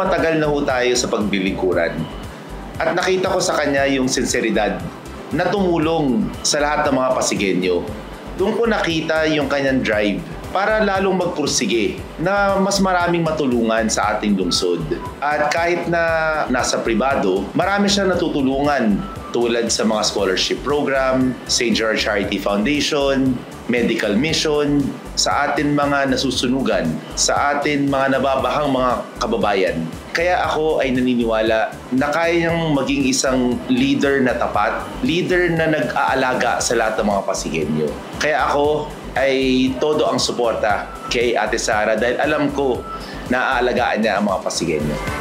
matagal na ho tayo sa paglilingkuran. At nakita ko sa kanya yung sinseridad na tumulong sa lahat ng mga Pasigueño. Doon ko nakita yung kanyang drive para lalong magpursige na mas maraming matulungan sa ating lungsod. At kahit na nasa pribado, marami siyang natutulungan tulad sa mga scholarship program, St. George Charity Foundation, medical mission, sa atin mga nasusunugan, sa atin mga nababahang mga kababayan. Kaya ako ay naniniwala na kaya niyang maging isang leader na tapat, leader na nag-aalaga sa lahat ng mga Pasigueño. Kaya ako ay todo ang suporta kay Ate Sara dahil alam ko na aalagaan niya ang mga Pasigueño.